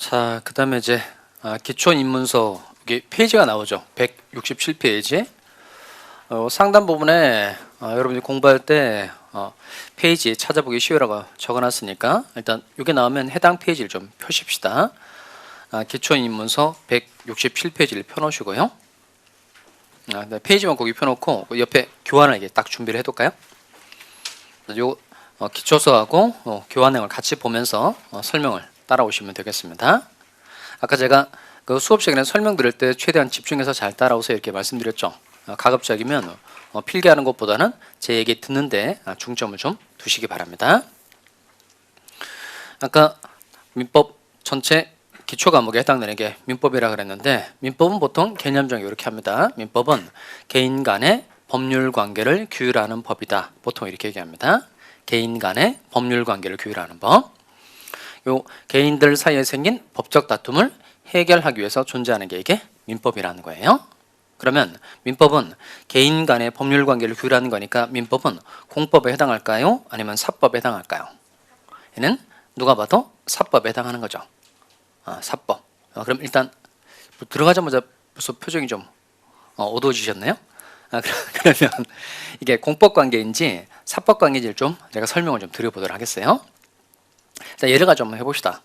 자, 그 다음에 이제 기초입문서 여기 페이지가 나오죠. 167페이지. 상단 부분에 여러분이 공부할 때 페이지 찾아보기 쉬우라고 적어놨으니까 일단 이게 나오면 해당 페이지를 좀 펴십시다. 기초입문서 167페이지를 펴놓으시고요. 페이지만 거기 펴놓고 옆에 교환을 이게 딱 준비를 해둘까요? 요 기초서하고 교환행을 같이 보면서 설명을 따라오시면 되겠습니다. 아까 제가 그 수업 시간에 설명드릴 때 최대한 집중해서 잘 따라오세요 이렇게 말씀드렸죠. 가급적이면 필기하는 것보다는 제 얘기 듣는데 중점을 좀 두시기 바랍니다. 아까 민법 전체 기초 과목에 해당되는 게 민법이라 그랬는데, 민법은 보통 개념적으로 이렇게 합니다. 민법은 개인 간의 법률 관계를 규율하는 법이다. 보통 이렇게 얘기합니다. 개인 간의 법률 관계를 규율하는 법. 요 개인들 사이에 생긴 법적 다툼을 해결하기 위해서 존재하는 게 이게 민법이라는 거예요. 그러면 민법은 개인 간의 법률 관계를 규율하는 거니까 민법은 공법에 해당할까요? 아니면 사법에 해당할까요? 얘는 누가 봐도 사법에 해당하는 거죠. 사법. 그럼 일단 들어가자마자 벌써 표정이 좀 어두워지셨나요? 그러면 이게 공법 관계인지 사법 관계인지를 좀 제가 설명을 좀 드려보도록 하겠어요. 자, 예를 가지고 한번 해봅시다.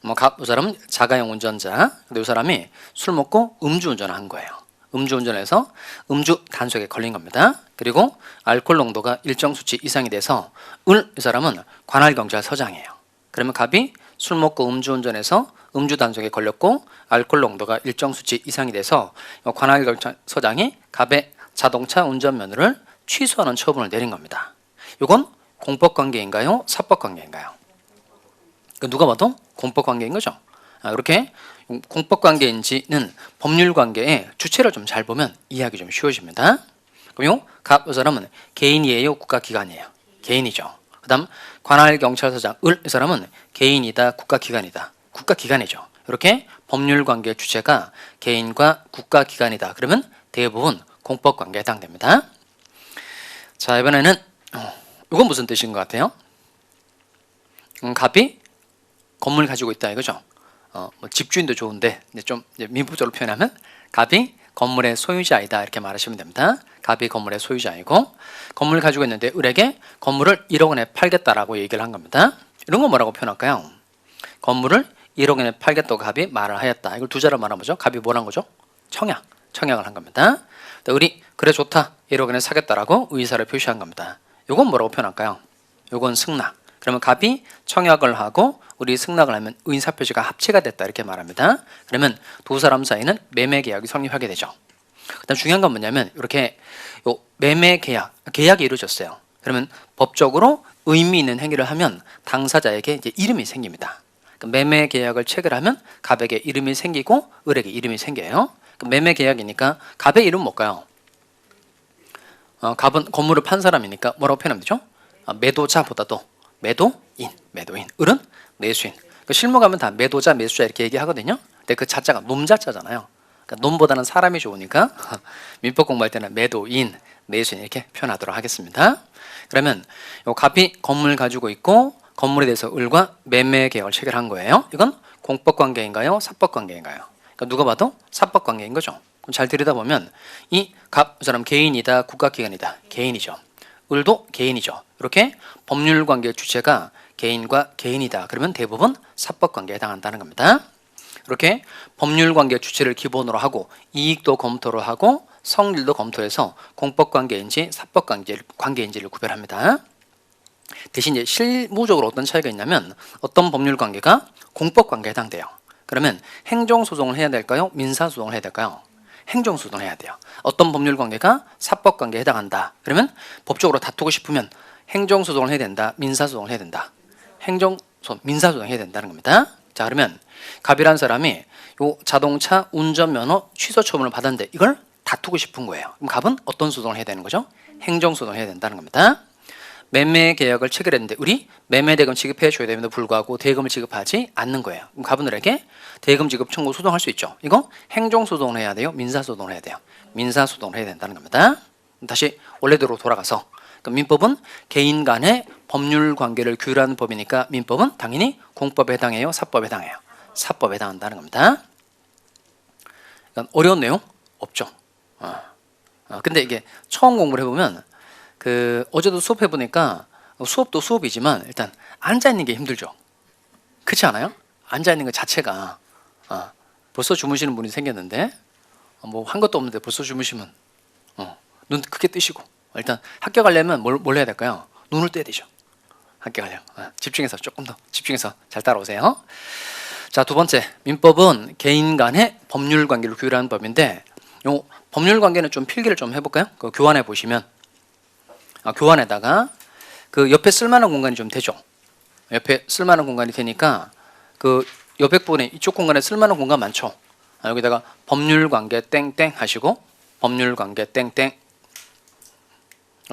이 사람은 자가용 운전자. 근데 이 사람이 술 먹고 음주운전을 한 거예요. 음주운전해서 음주 단속에 걸린 겁니다. 그리고 알코올 농도가 일정 수치 이상이 돼서 이 사람은 관할경찰서장이에요. 그러면 갑이 술 먹고 음주운전해서 음주 단속에 걸렸고 알코올 농도가 일정 수치 이상이 돼서 관할경찰서장이 갑의 자동차 운전면허를 취소하는 처분을 내린 겁니다. 이건 공법관계인가요? 사법관계인가요? 누가 봐도 공법관계인 거죠. 이렇게 공법관계인지는 법률관계의 주체를 좀 잘 보면 이해하기 좀 쉬워집니다. 그럼 이 사람은 개인이에요? 국가기관이에요? 개인이죠. 그 다음 관할경찰서장 이 사람은 개인이다? 국가기관이다? 국가기관이죠. 이렇게 법률관계의 주체가 개인과 국가기관이다. 그러면 대부분 공법관계에 해당됩니다. 자, 이번에는 이건 무슨 뜻인 것 같아요? 갑이 건물 가지고 있다 이거죠. 집주인도 좋은데 좀 민법적으로 표현하면 갑이 건물의 소유자이다 이렇게 말하시면 됩니다. 갑이 건물의 소유자이고 건물을 가지고 있는데 을에게 건물을 1억 원에 팔겠다라고 얘기를 한 겁니다. 이런 거 뭐라고 표현할까요? 건물을 1억 원에 팔겠다고 갑이 말을 하였다. 이걸 두 자로 말하면 뭐죠? 갑이 뭘 한 거죠? 청약을 한 겁니다. 을이 그래 좋다 1억 원에 사겠다라고 의사를 표시한 겁니다. 이건 뭐라고 표현할까요? 이건 승낙. 그러면 갑이 청약을 하고 우리 승낙을 하면 의사표시가 합체가 됐다 이렇게 말합니다. 그러면 두 사람 사이는 매매 계약이 성립하게 되죠. 그다음 중요한 건 뭐냐면 이렇게 매매 계약이 이루어졌어요. 그러면 법적으로 의미 있는 행위를 하면 당사자에게 이제 이름이 생깁니다. 매매 계약을 체결하면 갑에게 이름이 생기고 을에게 이름이 생겨요. 매매 계약이니까 갑의 이름 뭘까요? 갑은 건물을 판 사람이니까 뭐라고 표현하면 되죠? 매도자보다도 매도인. 을은 매수인. 실무 가면 다 매도자, 매수자 이렇게 얘기하거든요. 근데 그 자자가 놈자자잖아요. 그러니까 놈보다는 사람이 좋으니까 민법 공부할 때는 매도인, 매수인 이렇게 표현하도록 하겠습니다. 그러면 요 갑이 건물 가지고 있고 건물에 대해서 을과 매매 계약을 체결한 거예요. 이건 공법 관계인가요? 사법 관계인가요? 그러니까 누가 봐도 사법 관계인 거죠. 그럼 잘 들여다보면 이 사람 개인이다, 국가기관이다, 개인이죠. 을도 개인이죠. 이렇게 법률관계 주체가 개인과 개인이다. 그러면 대부분 사법관계에 해당한다는 겁니다. 이렇게 법률관계 주체를 기본으로 하고 이익도 검토를 하고 성질도 검토해서 공법관계인지 사법관계인지를 구별합니다. 대신 이제 실무적으로 어떤 차이가 있냐면 어떤 법률관계가 공법관계에 해당돼요. 그러면 행정소송을 해야 될까요? 민사소송을 해야 될까요? 행정소송을 해야 돼요. 어떤 법률관계가 사법관계에 해당한다. 그러면 법적으로 다투고 싶으면 행정소송을 해야 된다. 민사소송을 해야 된다. 민사소송을 해야 된다는 겁니다. 자, 그러면 갑이라는 사람이 요 자동차 운전면허 취소 처분을 받았는데 이걸 다투고 싶은 거예요. 그럼 갑은 어떤 소송을 해야 되는 거죠? 행정소송을 해야 된다는 겁니다. 매매 계약을 체결했는데 우리 매매 대금 지급해 줘야 됨에도 불구하고 대금을 지급하지 않는 거예요. 그럼 갑은 을에게 대금 지급 청구 소송할 수 있죠. 이거 행정소송을 해야 돼요? 민사소송을 해야 돼요? 민사소송을 해야 된다는 겁니다. 다시 원래대로 돌아가서 민법은 개인 간의 법률 관계를 규율하는 법이니까 민법은 당연히 공법에 해당해요? 사법에 해당해요? 사법에 해당한다는 겁니다. 그러니까 어려운 내용 없죠. 근데 이게 처음 공부를 해보면 어제도 수업해 보니까 수업도 수업이지만 일단 앉아 있는 게 힘들죠. 그렇지 않아요? 앉아 있는 것 자체가 벌써 주무시는 분이 생겼는데 뭐 한 것도 없는데 벌써 주무시면 눈 크게 뜨시고 일단 학교 가려면 뭘 해야 될까요? 눈을 떼야 되죠. 학교 가려면 집중해서 조금 더 집중해서 잘 따라오세요. 자, 두 번째 민법은 개인 간의 법률 관계를 규율하는 법인데 요 법률 관계는 좀 필기를 좀 해볼까요? 그 교환해 보시면 교환에다가 그 옆에 쓸만한 공간이 좀 되죠. 옆에 쓸만한 공간이 되니까 그 옆에 부분에 이쪽 공간에 쓸만한 공간 많죠. 여기다가 법률 관계 땡땡 하시고 법률 관계 땡땡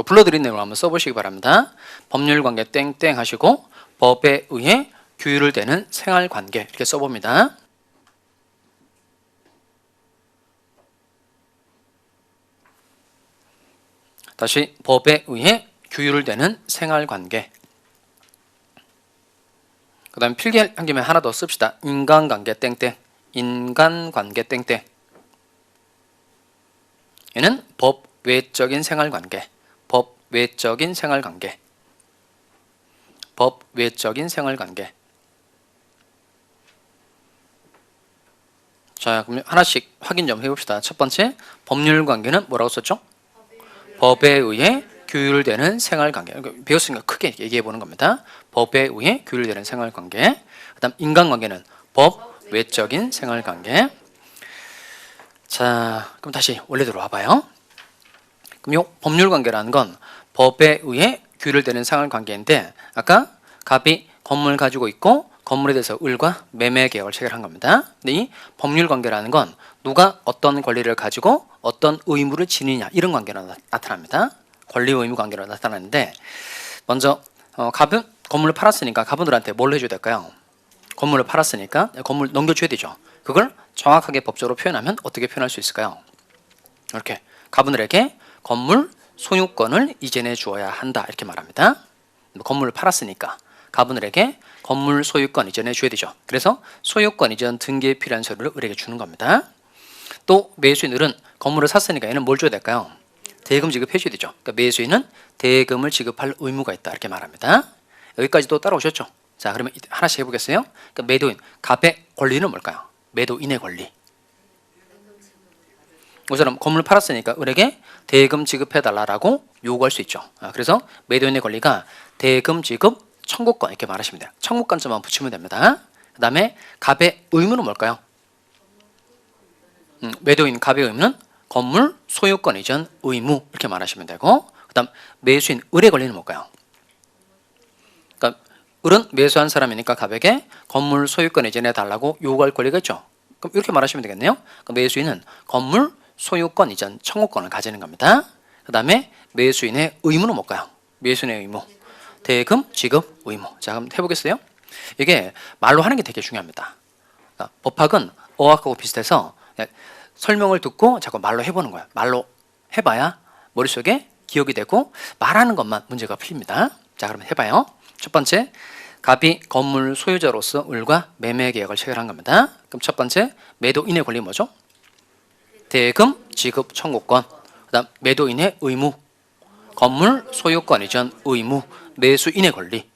불러드린 내용을 한번 써보시기 바랍니다. 법률 관계 땡땡 하시고 법에 의해 규율되는 생활 관계 이렇게 써봅니다. 다시 법에 의해 규율되는 생활 관계. 그 다음에 필기한 김에 하나 더 씁시다. 인간관계 땡땡. 인간관계 땡땡. 얘는 법 외적인 생활관계. 법 외적인 생활관계. 법 외적인 생활관계. 자, 그럼 하나씩 확인 좀 해봅시다. 첫 번째, 법률관계는 뭐라고 썼죠? 법에 의해 규율되는 생활관계. 배웠으니까 크게 얘기해보는 겁니다. 법에 의해 규율되는 생활관계. 그 다음 인간관계는 법 외적인 생활관계. 자, 그럼 다시 원래대로 와봐요. 그럼 요 법률관계라는 건 법에 의해 규율되는 생활관계인데 아까 갑이 건물 가지고 있고 건물에 대해서 을과 매매 계약을 체결한 겁니다. 근데 이 법률관계라는 건 누가 어떤 권리를 가지고 어떤 의무를 지니냐 이런 관계로 나타납니다. 권리 의무 관계로 나타나는데 먼저 갑은 건물을 팔았으니까 갑분들한테 뭘 해줘야 될까요? 건물을 팔았으니까 건물 넘겨줘야 되죠. 그걸 정확하게 법적으로 표현하면 어떻게 표현할 수 있을까요? 이렇게 갑분들에게 건물 소유권을 이전해 주어야 한다 이렇게 말합니다. 건물을 팔았으니까 갑분들에게 건물 소유권 이전해 줘야 되죠. 그래서 소유권 이전 등기에 필요한 서류를 을에게 주는 겁니다. 또 매수인 을은 건물을 샀으니까 얘는 뭘 줘야 될까요? 대금 지급해 줘야 되죠. 그러니까 매수인은 대금을 지급할 의무가 있다 이렇게 말합니다. 여기까지 또 따라오셨죠? 자, 그러면 하나씩 해보겠어요. 그러니까 매도인, 갑의 권리는 뭘까요? 매도인의 권리. 우선 건물을 팔았으니까 을에게 대금 지급해달라고 요구할 수 있죠. 그래서 매도인의 권리가 대금 지급 청구권 이렇게 말하시면 돼요. 청구권점만 붙이면 됩니다. 그 다음에 갑의 의무는 뭘까요? 매도인 갑의 의무는 건물 소유권 이전 의무 이렇게 말하시면 되고 그 다음 매수인 을의 권리는 뭘까요? 그러니까 을은 매수한 사람이니까 갑에게 건물 소유권 이전해 달라고 요구할 권리가 있죠. 그럼 이렇게 말하시면 되겠네요. 그럼 매수인은 건물 소유권 이전 청구권을 가지는 겁니다. 그 다음에 매수인의 의무는 뭘까요? 매수인의 의무 대금 지급 의무. 자, 그럼 해보겠어요? 이게 말로 하는 게 되게 중요합니다. 그러니까 법학은 어학하고 비슷해서 설명을 듣고 자꾸 말로 해보는 거예요. 말로 해봐야 머릿속에 기억이 되고 말하는 것만 문제가 풀립니다. 자, 그러면 해봐요. 첫 번째, 갑이 건물 소유자로서 을과 매매 계약을 체결한 겁니다. 그럼 첫 번째, 매도인의 권리 뭐죠? 대금 지급 청구권. 그 다음 매도인의 의무 건물 소유권 이전 의무 매수인의 권리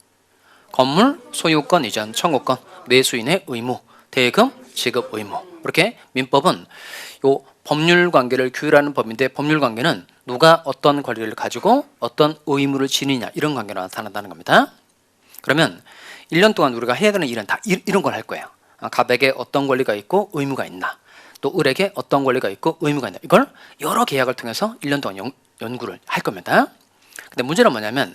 건물 소유권 이전 청구권 매수인의 의무 대금 지급 의무. 이렇게 민법은 요 법률 관계를 규율하는 법인데 법률 관계는 누가 어떤 권리를 가지고 어떤 의무를 지니냐 이런 관계로 나타난다는 겁니다. 그러면 1년 동안 우리가 해야 되는 일은 다 이런 걸 할 거예요. 갑에게 어떤 권리가 있고 의무가 있나 또 을에게 어떤 권리가 있고 의무가 있나 이걸 여러 계약을 통해서 1년 동안 연구를 할 겁니다. 근데 문제는 뭐냐면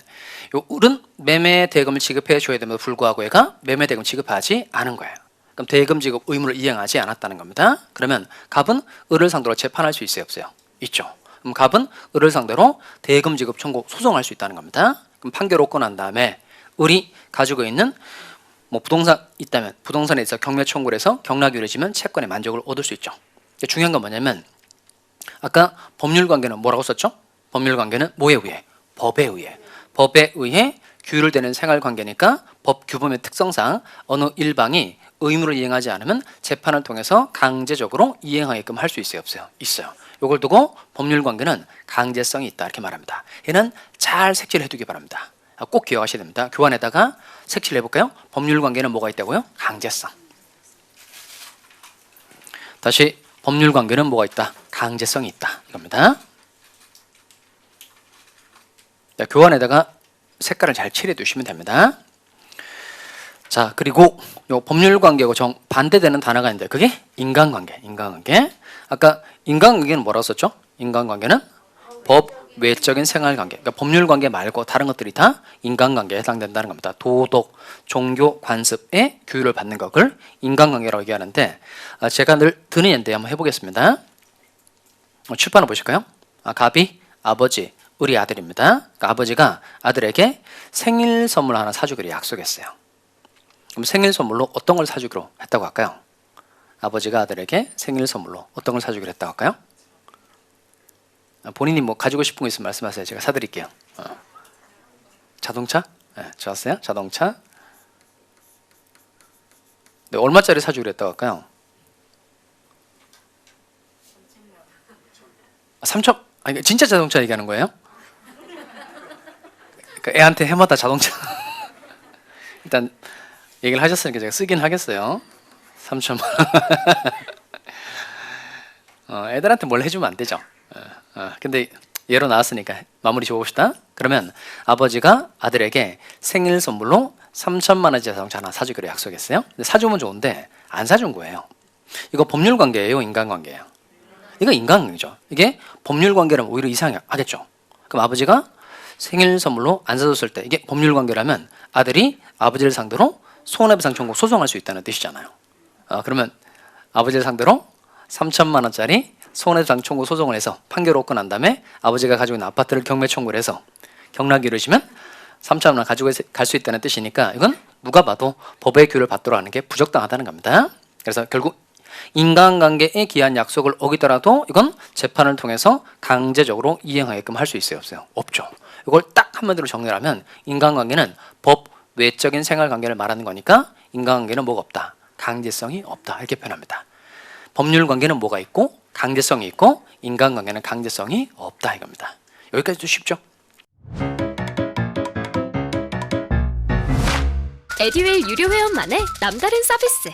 요 을은 매매 대금을 지급해 줘야 됨에도 불구하고 얘가 매매 대금 지급하지 않은 거예요. 그럼 대금 지급 의무를 이행하지 않았다는 겁니다. 그러면 갑은 을을 상대로 재판할 수 있어요, 없어요? 있죠. 그럼 갑은 을을 상대로 대금 지급 청구 소송할 수 있다는 겁니다. 그럼 판결 얻고 난 다음에 을이 가지고 있는 뭐 부동산 있다면 부동산에 있어 경매 청구를 해서 경락이 이루어지면 채권의 만족을 얻을 수 있죠. 중요한 건 뭐냐면 아까 법률 관계는 뭐라고 썼죠? 법률 관계는 뭐에 의해? 법에 의해. 법에 의해 규율되는 생활 관계니까 법 규범의 특성상 어느 일방이 의무를 이행하지 않으면 재판을 통해서 강제적으로 이행하게끔 할 수 있어요, 없어요? 있어요. 이걸 두고 법률관계는 강제성이 있다 이렇게 말합니다. 얘는 잘 색칠해 두기 바랍니다. 꼭 기억하셔야 됩니다. 교환에다가 색칠해 볼까요? 법률관계는 뭐가 있다고요? 강제성. 다시 법률관계는 뭐가 있다? 강제성이 있다 이겁니다. 자, 교환에다가 색깔을 잘 칠해 두시면 됩니다. 자, 그리고 요 법률관계하고 정 반대되는 단어가 있는데 그게 인간관계. 인간관계. 아까 인간관계는 뭐라고 썼죠? 인간관계는 법 외적인 생활관계. 그러니까 법률관계 말고 다른 것들이 다 인간관계에 해당된다는 겁니다. 도덕, 종교, 관습의 교육을 받는 것을 인간관계라고 얘기하는데 제가 늘 드는 예인데 한번 해보겠습니다. 출판을 보실까요? 갑이 아버지, 우리 아들입니다. 그러니까 아버지가 아들에게 생일 선물 하나 사주기로 약속했어요. 그럼 생일 선물로 어떤 걸 사주기로 했다고 할까요? 아버지가 아들에게 생일 선물로 어떤 걸 사주기로 했다고 할까요? 본인이 뭐 가지고 싶은 거 있으면 말씀하세요. 제가 사드릴게요. 자동차? 네, 좋았어요. 자동차. 네, 얼마짜리 사주기로 했다고 할까요? 3천? 아니, 진짜 자동차 얘기하는 거예요? 그러니까 애한테 해마다 자동차. 일단 얘기를 하셨으니까 제가 쓰긴 하겠어요. 3천만 원. 애들한테 뭘 해주면 안 되죠. 근데 예로 나왔으니까 마무리 줘봅시다. 그러면 아버지가 아들에게 생일 선물로 3천만 원짜리 자동차 하나 사주기로 약속했어요. 근데 사주면 좋은데 안 사준 거예요. 이거 법률관계예요, 인간관계예요? 이거 인간관계죠. 이게 법률관계라면 오히려 이상하겠죠. 그럼 아버지가 생일 선물로 안 사줬을 때 이게 법률관계라면 아들이 아버지를 상대로 손해배상 청구 소송할 수 있다는 뜻이잖아요. 그러면 아버지를 상대로 3천만 원짜리 손해배상 청구 소송을 해서 판결을 얻고 난 다음에 아버지가 가지고 있는 아파트를 경매 청구를 해서 경락이 이루어지면 3천만 원 가지고 갈 수 있다는 뜻이니까 이건 누가 봐도 법의 규율을 받도록 하는 게 부적당하다는 겁니다. 그래서 결국 인간관계에 기한 약속을 어기더라도 이건 재판을 통해서 강제적으로 이행하게끔 할 수 있어요, 없어요? 없죠. 이걸 딱 한마디로 정리하면 인간관계는 법 외적인 생활관계를 말하는 거니까 인간관계는 뭐가 없다? 강제성이 없다 이렇게 표현합니다. 법률관계는 뭐가 있고 강제성이 있고 인간관계는 강제성이 없다 이겁니다. 여기까지도 쉽죠? 에듀윌 유료 회원만의 남다른 서비스.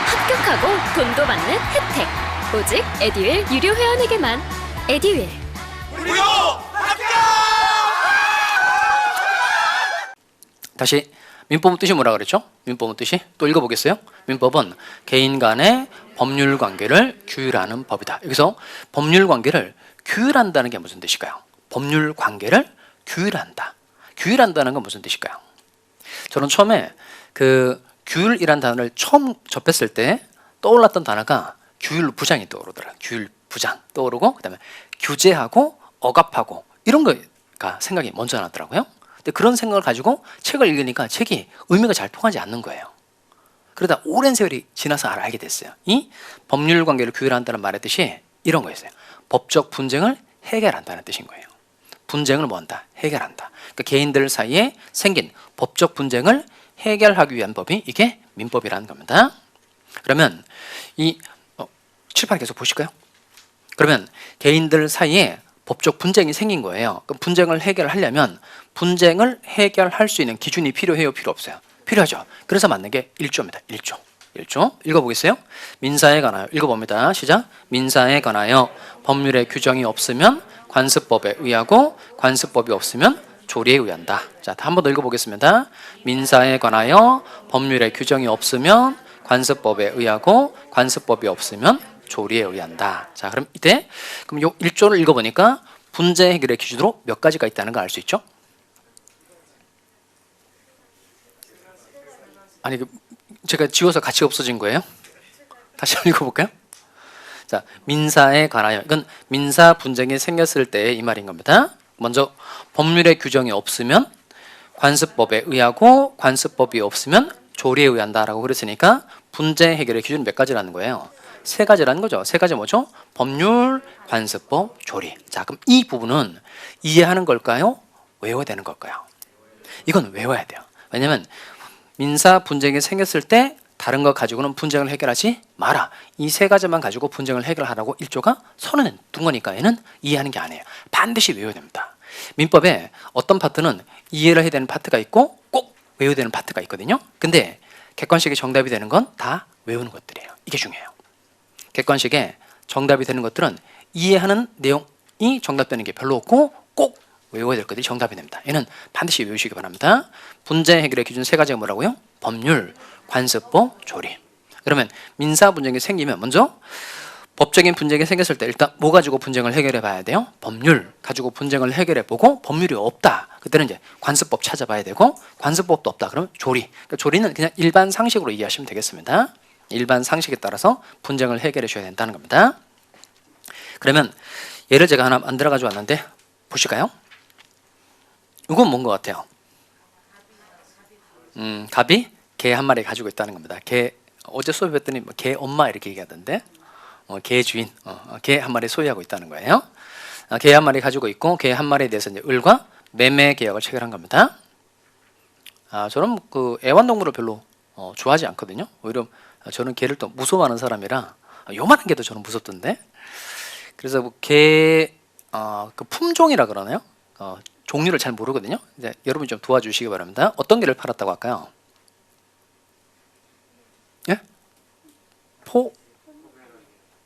합격하고 돈도 받는 혜택. 오직 에듀윌 유료 회원에게만. 에듀윌. 무료 합격! 다시 민법은 뜻이 뭐라 그랬죠? 민법은 뜻이 또 읽어보겠어요? 민법은 개인 간의 법률 관계를 규율하는 법이다. 여기서 법률 관계를 규율한다는 게 무슨 뜻일까요? 법률 관계를 규율한다. 규율한다는 건 무슨 뜻일까요? 저는 처음에 그 규율이란 단어를 처음 접했을 때 떠올랐던 단어가 규율부장이 떠오르더라고요. 규율부장 떠오르고 그다음에 규제하고 억압하고 이런 거가 생각이 먼저 나더라고요. 근데 그런 생각을 가지고 책을 읽으니까 책이 의미가 잘 통하지 않는 거예요. 그러다 오랜 세월이 지나서 알게 됐어요. 이 법률 관계를 규율한다는 말의 뜻이 이런 거였어요. 법적 분쟁을 해결한다는 뜻인 거예요. 분쟁을 뭐 한다? 해결한다. 그러니까 개인들 사이에 생긴 법적 분쟁을 해결하기 위한 법이 이게 민법이라는 겁니다. 그러면 이 칠판 계속 보실까요? 그러면 개인들 사이에 법적 분쟁이 생긴 거예요. 그럼 분쟁을 해결하려면 분쟁을 해결할 수 있는 기준이 필요해요? 필요 없어요? 필요하죠. 그래서 만든 게 1조입니다. 1조 읽어보겠어요? 민사에 관하여 읽어봅니다. 시작. 민사에 관하여 법률의 규정이 없으면 관습법에 의하고 관습법이 없으면 조리에 의한다. 자, 한 번 더 읽어보겠습니다. 민사에 관하여 법률의 규정이 없으면 관습법에 의하고 관습법이 없으면 조리에 의한다. 자, 그럼 이때 그럼 요 1조를 읽어보니까 분쟁 해결의 기준으로 몇 가지가 있다는 걸 알 수 있죠? 아니, 제가 지워서 같이 없어진 거예요? 다시 한번 읽어볼까요? 자, 민사에 관하여 이건 민사 분쟁이 생겼을 때 이 말인 겁니다. 먼저 법률의 규정이 없으면 관습법에 의하고 관습법이 없으면 조리에 의한다라고 그랬으니까 분쟁 해결의 기준은 몇 가지라는 거예요? 세 가지라는 거죠. 세 가지 뭐죠? 법률, 관습법, 조리. 자, 그럼 이 부분은 이해하는 걸까요? 외워야 되는 걸까요? 이건 외워야 돼요. 왜냐면 민사 분쟁이 생겼을 때 다른 거 가지고는 분쟁을 해결하지 마라. 이 세 가지만 가지고 분쟁을 해결하라고 1조가 선언해 둔 거니까 얘는 이해하는 게 아니에요. 반드시 외워야 됩니다. 민법에 어떤 파트는 이해를 해야 되는 파트가 있고 꼭 외워야 되는 파트가 있거든요. 근데 객관식이 정답이 되는 건 다 외우는 것들이에요. 이게 중요해요. 객관식에 정답이 되는 것들은 이해하는 내용이 정답되는 게 별로 없고 꼭 외워야 될 것들이 정답이 됩니다. 얘는 반드시 외우시기 바랍니다. 분쟁 해결의 기준 세 가지가 뭐라고요? 법률, 관습법, 조리. 그러면 민사 분쟁이 생기면 먼저 법적인 분쟁이 생겼을 때 일단 뭐 가지고 분쟁을 해결해 봐야 돼요? 법률 가지고 분쟁을 해결해 보고 법률이 없다. 그때는 이제 관습법 찾아봐야 되고 관습법도 없다. 그러면 조리. 그러니까 조리는 그냥 일반 상식으로 이해하시면 되겠습니다. 일반 상식에 따라서 분쟁을 해결해 줘야 된다는 겁니다. 그러면 예를 제가 하나 만들어 가지고 왔는데 보실까요? 이건 뭔 것 같아요? 갑이 개 한 마리 가지고 있다는 겁니다. 개 어제 수업했더니 뭐 개 엄마 이렇게 얘기하던데 개 주인, 개 한 마리 소유하고 있다는 거예요. 개 한 마리 가지고 있고 개 한 마리에 대해서 이제 을과 매매 계약을 체결한 겁니다. 저는 그 애완동물을 별로 좋아하지 않거든요. 오히려 저는 개를 또 무서워하는 사람이라 요만한 개도 저는 무섭던데. 그래서 뭐 개 그 품종이라 그러나요? 종류를 잘 모르거든요. 이제 여러분이 좀 도와주시기 바랍니다. 어떤 개를 팔았다고 할까요? 예? 포?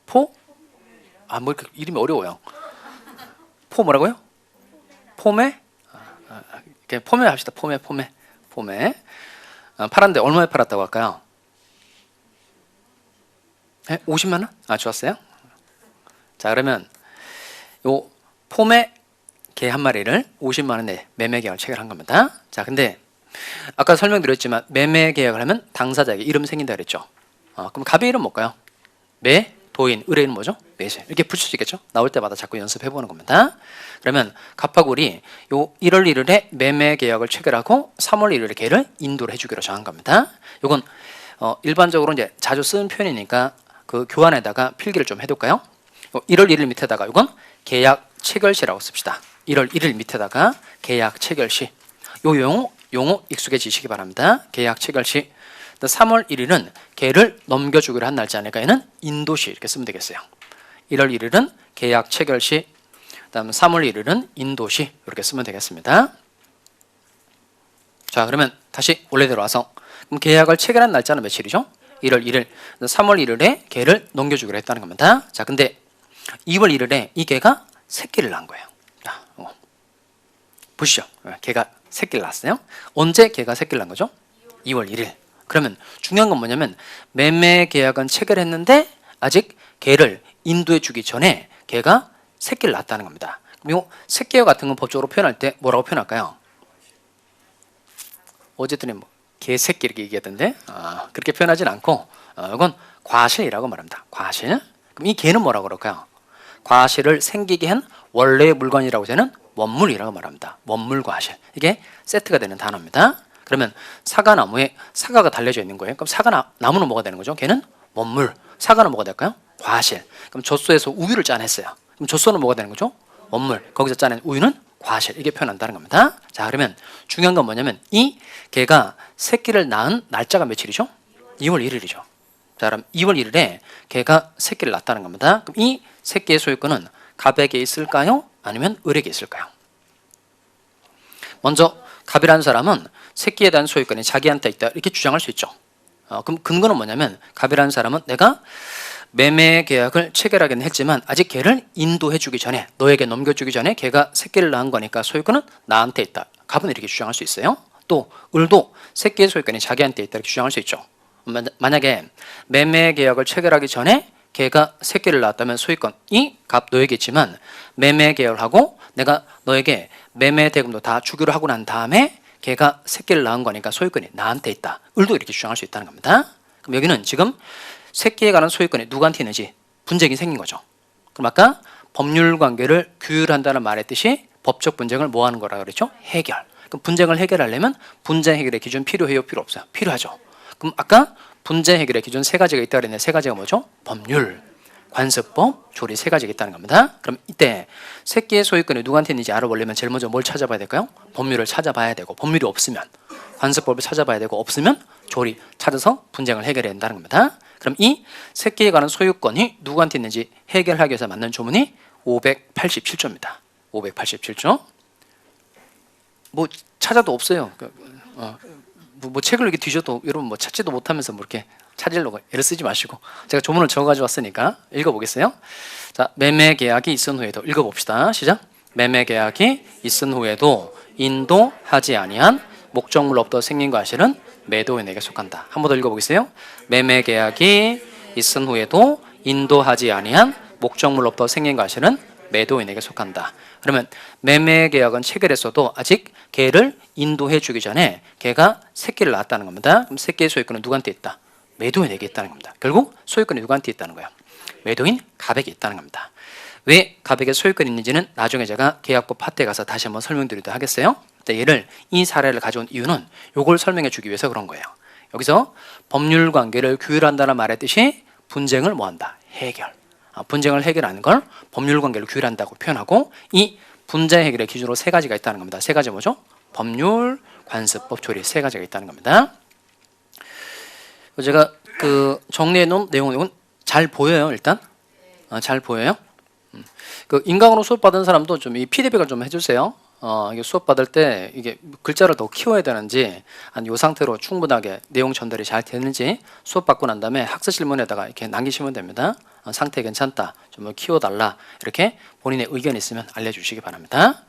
뭐 이렇게 이름이 어려워요. 포 뭐라고요? 포메? 포메 합시다. 포메. 팔았는데 얼마에 팔았다고 할까요? 50만 원? 좋았어요. 자, 그러면 요 포메 개 한 마리를 50만 원에 매매 계약을 체결한 겁니다. 자, 근데 아까 설명드렸지만 매매 계약을 하면 당사자에게 이름 생긴다 그랬죠. 그럼 갑의 이름 뭘까요? 매, 도인, 을의 이름 뭐죠? 매세. 이렇게 붙일 수 있겠죠? 나올 때마다 자꾸 연습해 보는 겁니다. 그러면 갑하고 을이 요 1월 1일에 매매 계약을 체결하고 3월 1일에 걔를 인도를 해주기로 정한 겁니다. 요건 일반적으로 이제 자주 쓰는 표현이니까 그 교환에다가 필기를 좀 해둘까요? 1월 1일 밑에다가 이건 계약 체결시라고 씁시다. 1월 1일 밑에다가 계약 체결시. 요 용어 익숙해지시기 바랍니다. 계약 체결시. 3월 1일은 걔를 넘겨주기로 한 날짜 아닐까? 얘는 인도시 이렇게 쓰면 되겠어요. 1월 1일은 계약 체결시. 그다음 3월 1일은 인도시 이렇게 쓰면 되겠습니다. 자, 그러면 다시 원래대로 와서 그럼 계약을 체결한 날짜는 며칠이죠? 1월 1일. 3월 1일에 걔를 넘겨주기로 했다는 겁니다. 자, 근데 2월 1일에 이 개가 새끼를 낳은 거예요. 자, 보시죠. 개가 새끼를 낳았어요. 언제 개가 새끼를 낳은 거죠? 2월 1일. 그러면 중요한 건 뭐냐면 매매 계약은 체결했는데 아직 개를 인도해 주기 전에 개가 새끼를 낳았다는 겁니다. 그럼 이 새끼와 같은 건 법적으로 표현할 때 뭐라고 표현할까요? 어제더니 뭐 개새끼 이렇게 얘기하던데 그렇게 표현하진 않고 이건 과실이라고 말합니다. 과실. 그럼 이 개는 뭐라고 그럴까요? 과실을 생기게 한 원래의 물건이라고 되는 원물이라고 말합니다. 원물 과실. 이게 세트가 되는 단어입니다. 그러면 사과나무에 사과가 달려져 있는 거예요. 그럼 사과나무는 뭐가 되는 거죠? 걔는 원물. 사과는 뭐가 될까요? 과실. 그럼 젖소에서 우유를 짜냈어요. 그럼 젖소는 뭐가 되는 거죠? 원물. 거기서 짜낸 우유는 과실. 이게 표현한다는 겁니다. 자, 그러면 중요한 건 뭐냐면 이 개가 새끼를 낳은 날짜가 며칠이죠? 2월 1일이죠. 자, 그럼 2월 1일에 개가 새끼를 낳았다는 겁니다. 그럼 이 새끼의 소유권은 갑에게 있을까요? 아니면 을에게 있을까요? 먼저 갑이라는 사람은 새끼에 대한 소유권이 자기한테 있다 이렇게 주장할 수 있죠. 그럼 근거는 뭐냐면 갑이라는 사람은 내가 매매 계약을 체결하긴 했지만 아직 걔를 인도해 주기 전에 너에게 넘겨주기 전에 걔가 새끼를 낳은 거니까 소유권은 나한테 있다. 갑은 이렇게 주장할 수 있어요. 또 을도 새끼의 소유권이 자기한테 있다 이렇게 주장할 수 있죠. 만약에 매매 계약을 체결하기 전에 걔가 새끼를 낳았다면 소유권이 갑 너에게 있지만 매매 계약을 하고 내가 너에게 매매 대금도 다 주기로 하고 난 다음에 걔가 새끼를 낳은 거니까 소유권이 나한테 있다. 을도 이렇게 주장할 수 있다는 겁니다. 그럼 여기는 지금 새끼에 관한 소유권이 누구한테 있는지 분쟁이 생긴 거죠. 그럼 아까 법률 관계를 규율한다는 말의 뜻이 법적 분쟁을 뭐 하는 거라 그랬죠? 해결. 그럼 분쟁을 해결하려면 분쟁 해결의 기준 필요해요? 필요 없어요? 필요하죠. 그럼 아까 분재 해결의 기준 세 가지가 있다 그랬는데 세 가지가 뭐죠? 법률, 관습법, 조리 세 가지가 있다는 겁니다. 그럼 이때 새끼의 소유권이 누구한테 있는지 알아보려면 제일 먼저 뭘 찾아봐야 될까요? 법률을 찾아봐야 되고 법률이 없으면 관습법을 찾아봐야 되고 없으면 조리 찾아서 분쟁을 해결해야 된다는 겁니다. 그럼 이 새끼에 관한 소유권이 누구한테 있는지 해결하기 위해서 만든 조문이 587조입니다. 587조. 뭐 찾아도 없어요. 뭐 책을 이렇게 뒤져도 여러분 뭐 찾지도 못하면서 뭐 이렇게 찾으려고 애를 쓰지 마시고 제가 조문을 적어가지고 왔으니까 읽어보겠어요. 자, 매매 계약이 있은 후에도 읽어봅시다. 시작. 매매 계약이 있은 후에도 인도하지 아니한 목적물 없도 생긴 과실은 매도인에게 속한다. 한 번 더 읽어보겠어요. 매매 계약이 있은 후에도 인도하지 아니한 목적물 없도 생긴 과실은 매도인에게 속한다. 그러면 매매 계약은 체결했어도 아직 개를 인도해 주기 전에 개가 새끼를 낳았다는 겁니다. 그럼 새끼의 소유권은 누구한테 있다? 매도인에게 있다는 겁니다. 결국 소유권이 누구한테 있다는 거예요? 매도인 갑에게 있다는 겁니다. 왜 갑에게 소유권이 있는지는 나중에 제가 계약법 파트에 가서 다시 한번 설명드리도록 하겠어요. 얘를 이 사례를 가져온 이유는 이걸 설명해 주기 위해서 그런 거예요. 여기서 법률 관계를 규율한다는 말의 뜻이 분쟁을 뭐한다? 해결. 분쟁을 해결하는 걸 법률 관계를 규율한다고 표현하고 이 분쟁 해결의 기준으로 세 가지가 있다는 겁니다. 세 가지 뭐죠? 법률, 관습법, 조리 세 가지가 있다는 겁니다. 제가 그 정리해 놓은 내용은 잘 보여요. 일단 잘 보여요. 그 인강으로 수업 받은 사람도 좀 이 피드백을 좀 해주세요. 이게 수업 받을 때 이게 글자를 더 키워야 되는지 아니 이 상태로 충분하게 내용 전달이 잘 되는지 수업 받고 난 다음에 학습 실문에다가 이렇게 남기시면 됩니다. 상태 괜찮다, 좀 키워달라 이렇게 본인의 의견이 있으면 알려주시기 바랍니다.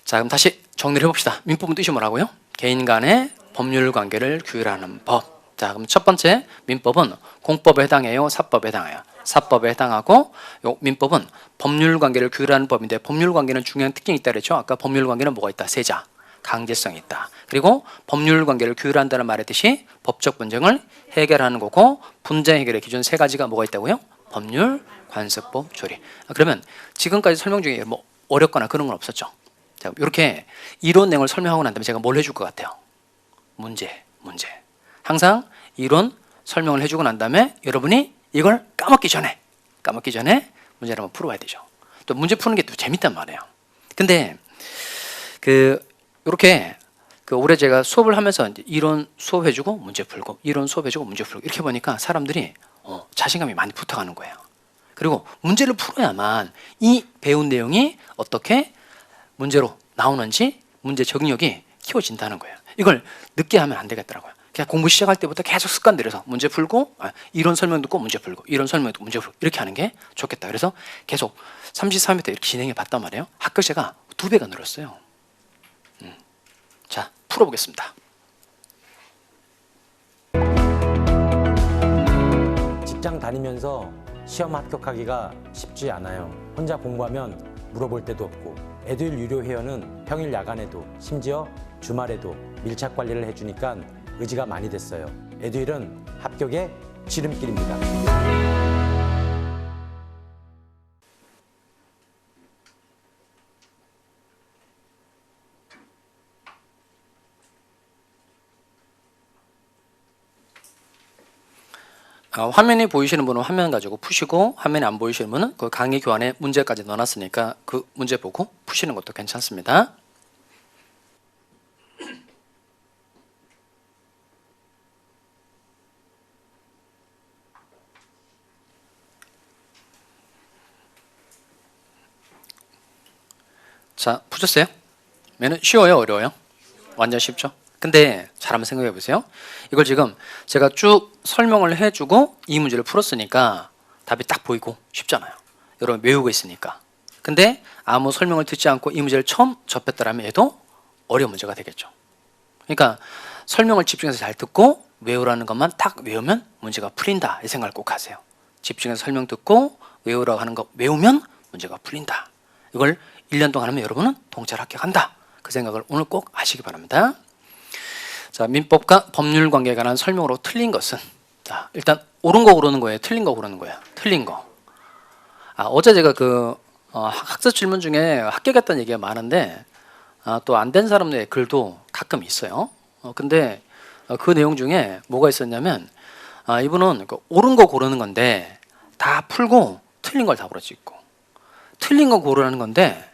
자, 그럼 다시 정리를 해봅시다. 민법은 뜻이 뭐라고요? 개인 간의 법률 관계를 규율하는 법. 자, 그럼 첫 번째 민법은 공법에 해당해요? 사법에 해당해요? 사법에 해당하고 요 민법은 법률 관계를 규율하는 법인데 법률 관계는 중요한 특징이 있다 그랬죠? 아까 법률 관계는 뭐가 있다? 세자, 강제성이 있다. 그리고 법률 관계를 규율한다는 말의 뜻이 법적 분쟁을 해결하는 거고 분쟁 해결의 기준 세 가지가 뭐가 있다고요? 법률, 관습법, 조리. 그러면 지금까지 설명 중에 뭐 어렵거나 그런 건 없었죠? 자, 이렇게 이론 내용을 설명하고 난 다음에 제가 뭘 해줄 것 같아요? 문제. 항상 이론 설명을 해주고 난 다음에 여러분이 이걸 까먹기 전에 문제를 한번 풀어봐야 되죠. 또 문제 푸는 게 또 재밌단 말이에요. 근데 이렇게 올해 제가 수업을 하면서 이제 이론 수업해주고 문제 풀고 이론 수업해주고 문제 풀고 이렇게 보니까 사람들이 자신감이 많이 붙어가는 거예요. 그리고 문제를 풀어야만 이 배운 내용이 어떻게 문제로 나오는지 문제 적응력이 키워진다는 거예요. 이걸 늦게 하면 안 되겠더라고요. 그냥 공부 시작할 때부터 계속 습관 들여서 문제 풀고 이론 설명 듣고 문제 풀고 이론 설명 듣고 문제 풀고 이렇게 하는 게 좋겠다. 그래서 계속 33회 때 이렇게 진행해 봤단 말이에요. 합격자가 2배가 늘었어요. 자, 풀어보겠습니다. 직장 다니면서 시험 합격하기가 쉽지 않아요. 혼자 공부하면 물어볼 데도 없고 에듀윌 유료 회원은 평일 야간에도 심지어 주말에도 밀착 관리를 해주니까 의지가 많이 됐어요. 에듀윌은 합격의 지름길입니다. 화면이 보이시는 분은 화면 가지고 푸시고 화면이 안 보이시는 분은 그 강의 교환에 문제까지 넣어놨으니까 그 문제 보고 푸시는 것도 괜찮습니다. 자, 푸셨어요? 얘는 쉬워요? 어려워요? 완전 쉽죠? 근데 잘 한번 생각해 보세요. 이걸 지금 제가 쭉 설명을 해주고 이 문제를 풀었으니까 답이 딱 보이고 쉽잖아요. 여러분 외우고 있으니까. 근데 아무 설명을 듣지 않고 이 문제를 처음 접했더라면 얘도 어려운 문제가 되겠죠. 그러니까 설명을 집중해서 잘 듣고 외우라는 것만 딱 외우면 문제가 풀린다. 이 생각을 꼭 하세요. 집중해서 설명 듣고 외우라고 하는 거 외우면 문제가 풀린다. 이걸 1년 동안 하면 여러분은 동차를 합격한다. 그 생각을 오늘 꼭 하시기 바랍니다. 자, 민법과 법률 관계에 관한 설명으로 틀린 것은, 자, 일단 옳은 거 고르는 거예요? 틀린 거 고르는 거예요? 틀린 거. 어제 제가 학습 질문 중에 합격했다는 얘기가 많은데 또 안 된 사람들의 글도 가끔 있어요. 근데 그 내용 중에 뭐가 있었냐면 이분은 그 옳은 거 고르는 건데 다 풀고 틀린 걸 답으로 찍고 틀린 거 고르라는 건데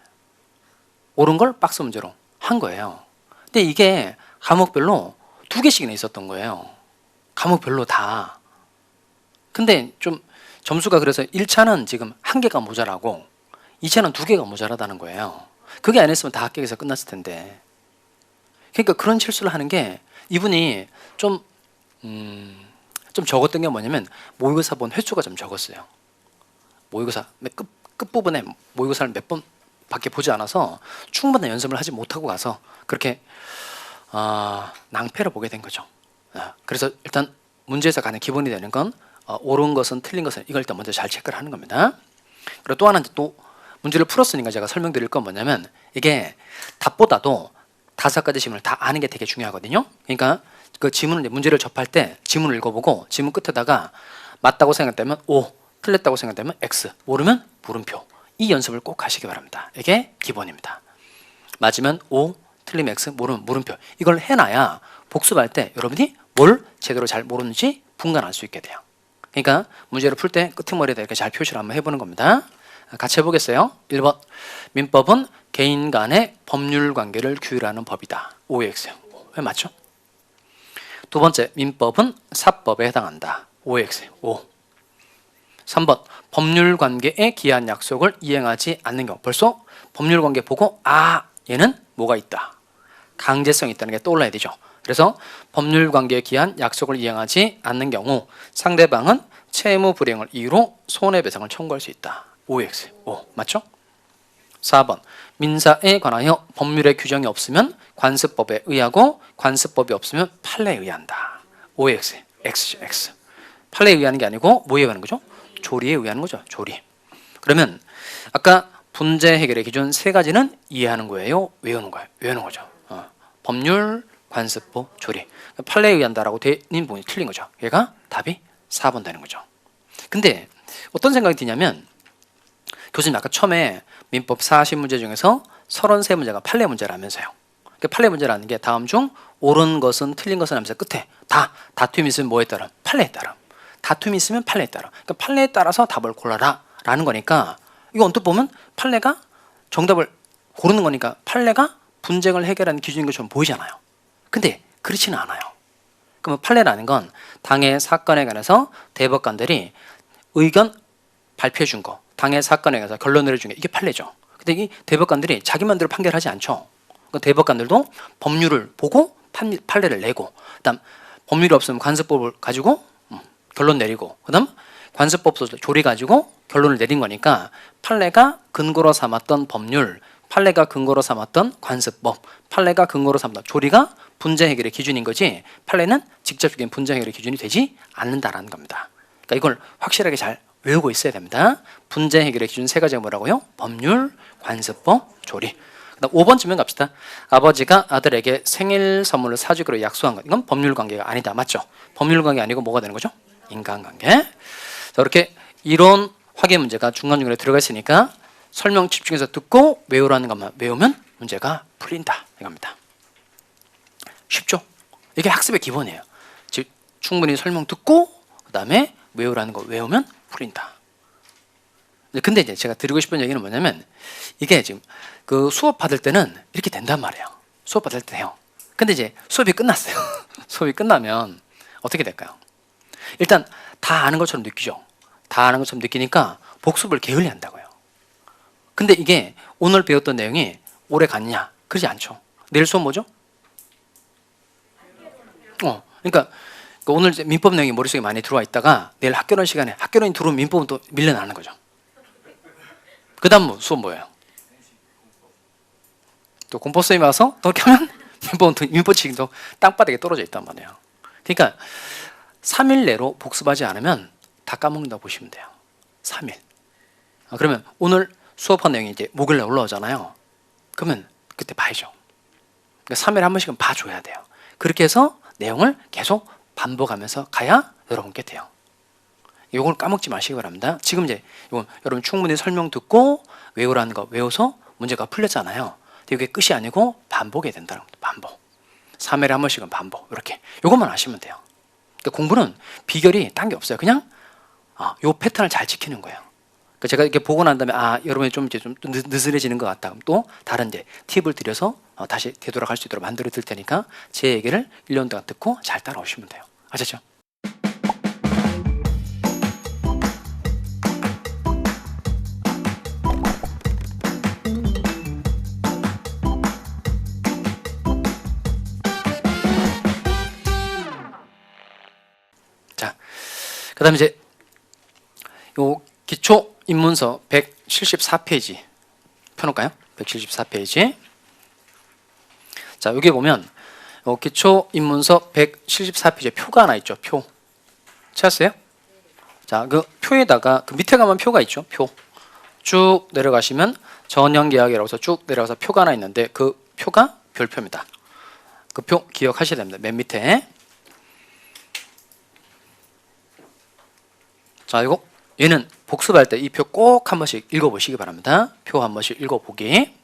옳은 걸 박스 문제로 한 거예요. 근데 이게 과목별로 2개씩이나 있었던 거예요. 과목별로 다. 근데 좀 점수가 그래서 1차는 지금 1개가 모자라고 2차는 2개가 모자라다는 거예요. 그게 안 했으면 다 합격해서 끝났을 텐데. 그러니까 그런 실수를 하는 게 이분이 좀 적었던 게 뭐냐면 모의고사 본 횟수가 좀 적었어요. 모의고사 끝부분에 모의고사를 몇 번 밖에 보지 않아서 충분한 연습을 하지 못하고 가서 그렇게 낭패를 보게 된 거죠. 그래서 일단 문제에서 가장 기본이 되는 건 옳은 것은 틀린 것은 이걸 일단 먼저 잘 체크를 하는 겁니다. 그리고 또 하나는 또 문제를 풀었으니까 제가 설명드릴 건 뭐냐면 이게 답보다도 5가지 지문을 다 아는 게 되게 중요하거든요. 그러니까 그 지문을 이제 문제를 접할 때 지문을 읽어보고 지문 끝에다가 맞다고 생각되면 O, 틀렸다고 생각되면 X, 모르면 물음표. 이 연습을 꼭 하시기 바랍니다. 이게 기본입니다. 맞으면 O, 틀리면 X, 모르면 물음표. 이걸 해놔야 복습할 때 여러분이 뭘 제대로 잘 모르는지 분간할 수 있게 돼요. 그러니까 문제를 풀 때 끄트머리에다 이렇게 잘 표시를 한번 해보는 겁니다. 같이 해보겠어요. 1번 민법은 개인 간의 법률 관계를 규율하는 법이다. OX. 왜 맞죠? 두 번째 민법은 사법에 해당한다. OX. O. 3번 법률 관계에 기한 약속을 이행하지 않는 경우. 벌써 법률 관계 보고 얘는 뭐가 있다. 강제성이 있다는 게 떠올라야 되죠. 그래서 법률 관계에 기한 약속을 이행하지 않는 경우 상대방은 채무 불이행을 이유로 손해배상을 청구할 수 있다. OX. O. 맞죠? 4번 민사에 관하여 법률의 규정이 없으면 관습법에 의하고 관습법이 없으면 판례에 의한다. OX. X. 판례에 의하는 게 아니고 뭐에 의하는 거죠? 조리에 의하는 거죠. 조리. 그러면 아까 분제 해결의 기준 3가지는 이해하는 거예요? 외우는 거예요? 외우는 거죠. 법률, 관습법, 조리. 판례에 의한다라고 되는 부분이 틀린 거죠. 얘가 답이 4번 되는 거죠. 근데 어떤 생각이 드냐면 교수님 아까 처음에 민법 40문제 중에서 33문제가 판례 문제라면서요. 그러니까 판례 문제라는 게 다음 중 옳은 것은 틀린 것은 하면서 끝에 다툼이 있으면 뭐에 따라? 판례에 따라. 다툼이 있으면 판례에 따라. 그러니까 판례에 따라서 답을 골라라 라는 거니까 이거 언뜻 보면 판례가 정답을 고르는 거니까 판례가 분쟁을 해결하는 기준인 것처럼 보이잖아요. 근데 그렇지는 않아요. 그러면 판례라는 건 당해 사건에 관해서 대법관들이 의견 발표해 준 거, 당해 사건에 관해서 결론을 내준 게 이게 판례죠. 근데 이 대법관들이 자기 마음대로 판결하지 않죠. 그러니까 대법관들도 법률을 보고 판례를 내고, 그다음 법률이 없으면 관습법을 가지고 결론 내리고, 그다음 관습법도 조리 가지고 결론을 내린 거니까 판례가 근거로 삼았던 법률, 판례가 근거로 삼았던 관습법, 판례가 근거로 삼았던 조리가 분쟁 해결의 기준인 거지 판례는 직접적인 분쟁 해결의 기준이 되지 않는다라는 겁니다. 그러니까 이걸 확실하게 잘 외우고 있어야 됩니다. 분쟁 해결의 기준 3가지가 뭐라고요? 법률, 관습법, 조리. 그다음 5번쯤에 갑시다. 아버지가 아들에게 생일 선물을 사주기로 약속한 것. 이건 법률 관계가 아니다. 맞죠? 법률 관계 아니고 뭐가 되는 거죠? 인간관계. 자, 이렇게 이론 확인 문제가 중간중간에 들어가 있으니까 설명 집중해서 듣고 외우라는 것만 외우면 문제가 풀린다 이겁니다. 쉽죠? 이게 학습의 기본이에요. 즉 충분히 설명 듣고 그 다음에 외우라는 거 외우면 풀린다. 근데 이제 제가 드리고 싶은 얘기는 뭐냐면 이게 지금 그 수업 받을 때는 이렇게 된단 말이에요. 수업 받을 때 해요. 근데 이제 수업이 끝났어요. 수업이 끝나면 어떻게 될까요? 일단 다 아는 것처럼 느끼죠. 다 아는 것처럼 느끼니까 복습을 게을리 한다고요. 근데 이게 오늘 배웠던 내용이 오래 갔냐? 그러지 않죠. 내일 수업 뭐죠? 그러니까 오늘 이제 민법 내용이 머릿속에 많이 들어와 있다가 내일 학교론 시간에 학교론이 들어오면 민법은 또 밀려나는 거죠. 그 다음 수업 뭐예요? 또 공법 선생님이 와서 또 이렇게 하면 민법칙이 또 땅바닥에 떨어져 있단 말이에요. 그러니까 3일 내로 복습하지 않으면 다 까먹는다고 보시면 돼요. 3일. 그러면 오늘 수업한 내용이 이제 목요일날 올라오잖아요. 그러면 그때 봐야죠. 그러니까 3일에 한 번씩은 봐줘야 돼요. 그렇게 해서 내용을 계속 반복하면서 가야 여러분께 돼요. 이걸 까먹지 마시기 바랍니다. 지금 이제 이건 여러분 충분히 설명 듣고 외우라는 거 외워서 문제가 풀렸잖아요. 근데 이게 끝이 아니고 반복해야 된다는 겁니다. 반복. 3일에 한 번씩은 반복. 이렇게 이것만 아시면 돼요. 그러니까 공부는 비결이 딴 게 없어요. 그냥 요 패턴을 잘 지키는 거예요. 그러니까 제가 이렇게 보고 난 다음에 여러분이 좀 이제 좀 느슨해지는 것 같다. 그럼 또 다른 데 팁을 드려서 다시 되돌아갈 수 있도록 만들어 드릴 테니까 제 얘기를 1년 동안 듣고 잘 따라오시면 돼요. 아셨죠? 자, 그다음에 이제 요 기초 입문서 174페이지 펴놓을까요? 174페이지. 자, 여기 보면 기초 입문서 174페이지에 표가 하나 있죠. 표. 찾았어요? 자, 그 표에다가 그 밑에 가면 표가 있죠. 표. 쭉 내려가시면 전형계약이라고 해서 쭉 내려가서 표가 하나 있는데 그 표가 별표입니다. 그 표 기억하셔야 됩니다. 맨 밑에. 자, 이거 얘는 복습할 때 이 표 꼭 한 번씩 읽어보시기 바랍니다. 표 한 번씩 읽어보기.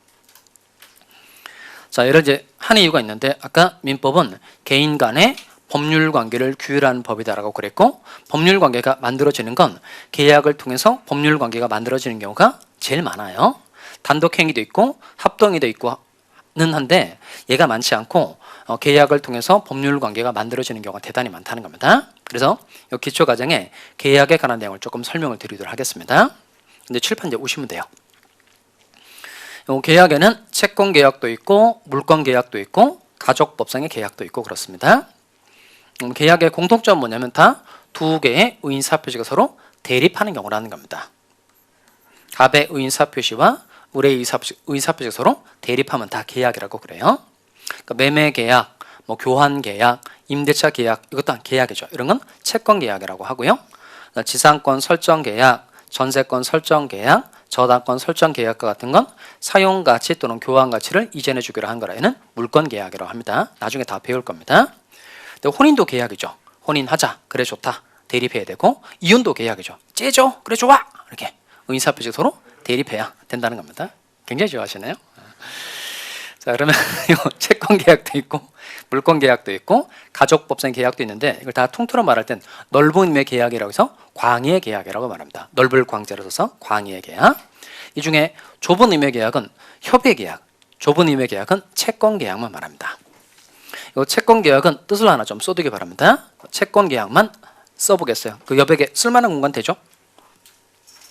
자, 예를 이제 한 이유가 있는데 아까 민법은 개인 간의 법률 관계를 규율하는 법이다라고 그랬고 법률 관계가 만들어지는 건 계약을 통해서 법률 관계가 만들어지는 경우가 제일 많아요. 단독 행위도 있고 합동이도 있고는 한데 얘가 많지 않고 계약을 통해서 법률 관계가 만들어지는 경우가 대단히 많다는 겁니다. 그래서 이 기초 과정에 계약에 관한 내용을 조금 설명을 드리도록 하겠습니다. 근데 칠판 이제 오시면 돼요. 이 계약에는 채권 계약도 있고 물권 계약도 있고 가족법상의 계약도 있고 그렇습니다. 계약의 공통점은 뭐냐면 다 두 개의 의인사표시가 서로 대립하는 경우라는 겁니다. 갑의 의인사표시와 을의 의인사표시가 서로 대립하면 다 계약이라고 그래요. 그러니까 매매 계약, 뭐 교환 계약, 임대차 계약 이것 또한 계약이죠. 이런 건 채권 계약이라고 하고요. 지상권 설정 계약, 전세권 설정 계약, 저당권 설정 계약과 같은 건 사용 가치 또는 교환 가치를 이전해 주기로 한 거라 얘는 물권 계약이라고 합니다. 나중에 다 배울 겁니다. 근데 혼인도 계약이죠. 혼인하자, 그래 좋다, 대립해야 되고 이혼도 계약이죠. 째죠, 그래 좋아, 이렇게 의인사표시 서로 대립해야 된다는 겁니다. 굉장히 좋아하시네요. 자, 그러면 채권 계약도 있고 물권 계약도 있고 가족법상 계약도 있는데 이걸 다 통틀어 말할 땐 넓은 의미의 계약이라고 해서 광의의 계약이라고 말합니다. 넓을 광자로 써서 광의의 계약. 이 중에 좁은 의미의 계약은 협의 계약, 좁은 의미의 계약은 채권 계약만 말합니다. 이 채권 계약은 뜻을 하나 좀 써두기 바랍니다. 채권 계약만 써보겠어요. 그 옆에 쓸만한 공간 되죠?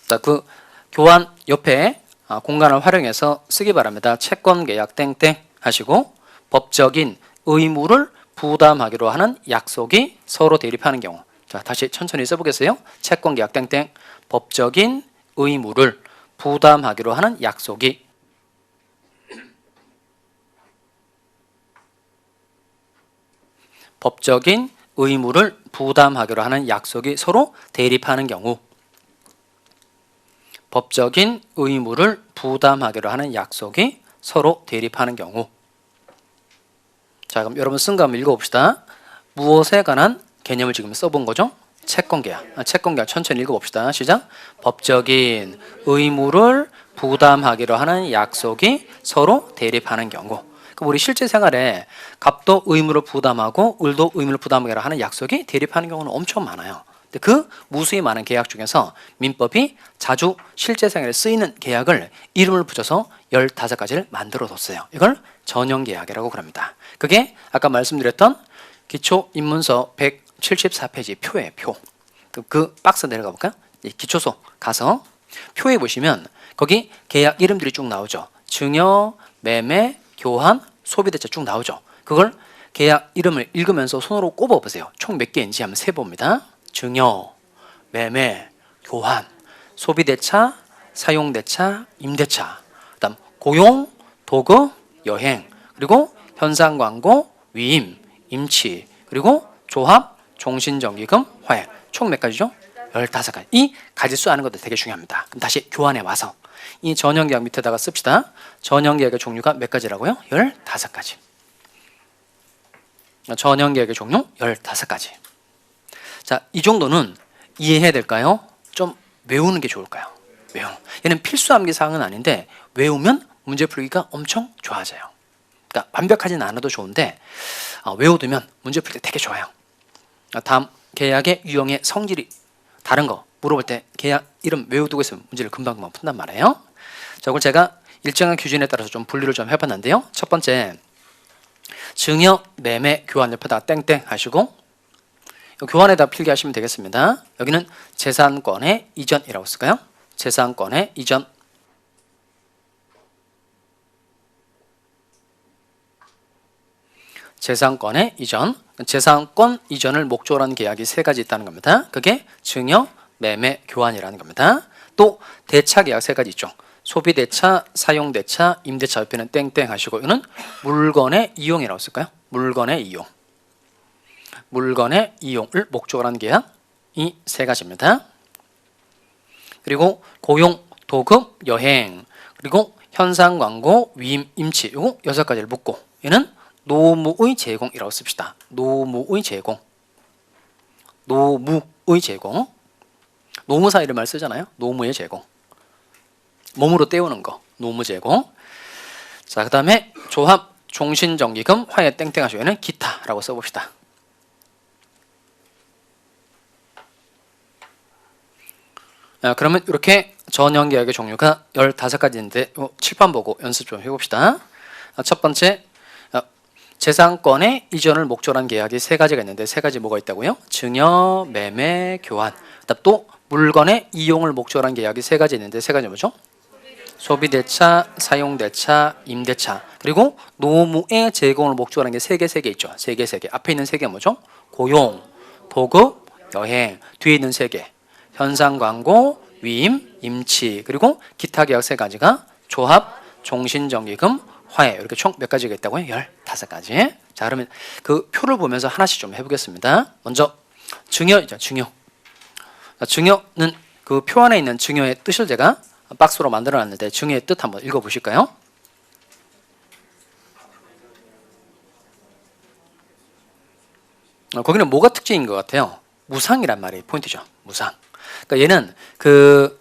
자, 그 교환 옆에 공간을 활용해서 쓰기 바랍니다. 채권 계약 땡땡 하시고 법적인 의무를 부담하기로 하는 약속이 서로 대립하는 경우. 자, 다시 천천히 써보겠어요. 채권 계약 땡땡 법적인 의무를 부담하기로 하는 약속이 법적인 의무를 부담하기로 하는 약속이 서로 대립하는 경우. 법적인 의무를 부담하기로 하는 약속이 서로 대립하는 경우. 자, 그럼 여러분 쓴 거 한번 읽어봅시다. 무엇에 관한 개념을 지금 써본 거죠? 채권 계약. 채권 계약 천천히 읽어봅시다. 시작. 법적인 의무를 부담하기로 하는 약속이 서로 대립하는 경우. 그럼 우리 실제 생활에 갑도 의무를 부담하고 을도 의무를 부담하기로 하는 약속이 대립하는 경우는 엄청 많아요. 근데 그 무수히 많은 계약 중에서 민법이 자주 실제 생활에 쓰이는 계약을 이름을 붙여서 15가지를 만들어 뒀어요. 이걸 전형계약이라고 그럽니다. 그게 아까 말씀드렸던 기초 입문서 174페이지 표예요. 표. 그 박스 내려가 볼까요? 기초소 가서 표에 보시면 거기 계약 이름들이 쭉 나오죠. 증여, 매매, 교환, 소비대차 쭉 나오죠. 그걸 계약 이름을 읽으면서 손으로 꼽아보세요. 총 몇 개인지 한번 세봅니다. 증여, 매매, 교환, 소비대차, 사용대차, 임대차, 그다음 고용, 도급, 여행, 그리고 현상광고, 위임, 임치, 그리고 조합, 종신정기금, 화해. 총 몇 가지죠? 15가지. 이 가지수 아는 것도 되게 중요합니다. 그럼 다시 교환해 와서 이 전형계약 밑에다가 씁시다. 전형계약의 종류가 몇 가지라고요? 15가지. 전형계약의 종류 15가지. 자, 이 정도는 이해해야 될까요? 좀 외우는 게 좋을까요? 얘는 필수 암기 사항은 아닌데 외우면 문제 풀기가 엄청 좋아져요. 그러니까 완벽하진 않아도 좋은데 외워두면 문제 풀 때 되게 좋아요. 다음 계약의 유형의 성질이 다른 거 물어볼 때 계약 이름 외워두고 있으면 문제를 금방 푼단 말이에요. 자, 그걸 제가 일정한 기준에 따라서 좀 분류를 좀 해봤는데요. 첫 번째, 증여, 매매, 교환 옆에다 땡땡 하시고 교환에다 필기하시면 되겠습니다. 여기는 재산권의 이전이라고 쓸까요? 재산권의 이전. 재산권의 이전. 재산권 이전을 목적으로 한 계약이 세 가지 있다는 겁니다. 그게 증여, 매매, 교환이라는 겁니다. 또 대차 계약 세 가지 있죠. 소비대차, 사용대차, 임대차 옆에는 땡땡 하시고 이거는 물건의 이용이라고 쓸까요? 물건의 이용. 물건의 이용을 목적으로 한 계약 이 세 가지입니다. 그리고 고용, 도급, 여행, 그리고 현상 광고, 위임, 임치 이거 6가지를 묶고 얘는 노무의 제공이라고 씁시다. 노무의 제공. 노무의 제공. 노무사 이런 말 쓰잖아요. 노무의 제공. 몸으로 때우는 거. 노무 제공. 자, 그 다음에 조합, 종신정기금, 화해 땡땡 하시고 얘는 기타라고 써봅시다. 그러면 이렇게 전형계약의 종류가 15가지인데 칠판 보고 연습 좀 해봅시다. 첫 번째, 재산권의 이전을 목적으로 한 계약이 세 가지가 있는데 세 가지 뭐가 있다고요? 증여, 매매, 교환. 그다음 또 물건의 이용을 목적으로 한 계약이 세 가지 있는데 세 가지 뭐죠? 소비대차, 사용대차, 임대차. 그리고 노무의 제공을 목적으로 한 게 세 개 있죠. 세 개. 앞에 있는 세 개 뭐죠? 고용, 도급, 여행. 뒤에 있는 세 개. 현상 광고, 위임, 임치. 그리고 기타 계약 세 가지가 조합, 종신정기금, 화해. 이렇게 총 몇 가지가 있다고요? 15가지. 자, 그러면 그 표를 보면서 하나씩 좀 해보겠습니다. 먼저 증여이죠. 증여. 증여는 그 표 안에 있는 증여의 뜻을 제가 박스로 만들어 놨는데 증여의 뜻 한번 읽어 보실까요? 거기는 뭐가 특징인 것 같아요? 무상이란 말이 포인트죠. 무상. 그러니까 얘는 그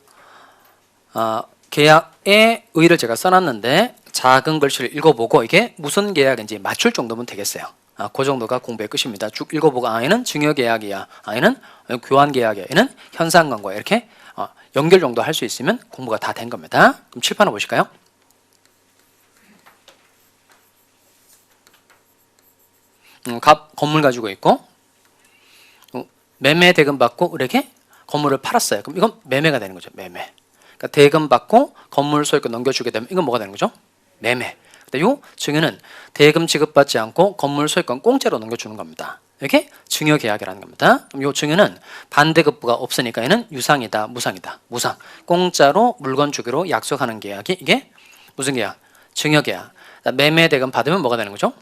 계약의 의의를 제가 써놨는데 작은 글씨를 읽어보고 이게 무슨 계약인지 맞출 정도면 되겠어요. 그 정도가 공부의 끝입니다. 쭉 읽어보고 얘는 증여계약이야, 얘는 교환계약이야, 얘는 현상광고야 이렇게 연결 정도 할 수 있으면 공부가 다 된 겁니다. 그럼 칠판을 보실까요? 건물 가지고 있고 매매 대금 받고 이렇게 건물을 팔았어요. 그럼 이건 매매가 되는 거죠. 매매. 그러니까 대금 받고 건물 소유권 넘겨주게 되면 이건 뭐가 되는 거죠? 매매. 근데 요 증여는 대금 지급받지 않고 건물 소유권 공짜로 넘겨주는 겁니다. 이게 증여계약이라는 겁니다. 그럼 요 증여는 반대급부가 없으니까 얘는 유상이다, 무상이다. 무상. 공짜로 물건 주기로 약속하는 계약이 이게 무슨 계약? 증여계약. 매매 대금 받으면 뭐가 되는 거죠?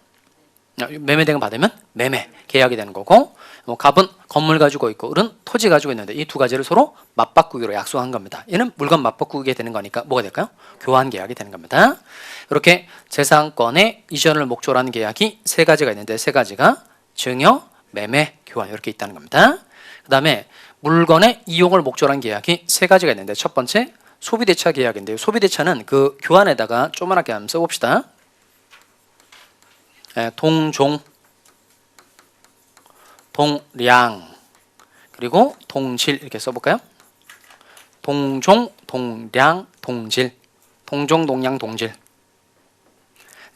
매매 대금 받으면 매매 계약이 되는 거고, 갑은 건물 가지고 있고 을은 토지 가지고 있는데 이 두 가지를 서로 맞바꾸기로 약속한 겁니다. 얘는 물건 맞바꾸게 되는 거니까 뭐가 될까요? 교환 계약이 되는 겁니다. 이렇게 재산권의 이전을 목적으로 하는 계약이 세 가지가 있는데 세 가지가 증여, 매매, 교환 이렇게 있다는 겁니다. 그 다음에 물건의 이용을 목적으로 한 계약이 세 가지가 있는데 첫 번째 소비대차 계약인데요. 소비대차는 그 교환에다가 조그맣게 한번 써봅시다. 동종, 동량, 그리고 동질 이렇게 써볼까요? 동종, 동량, 동질. 동종, 동량, 동질.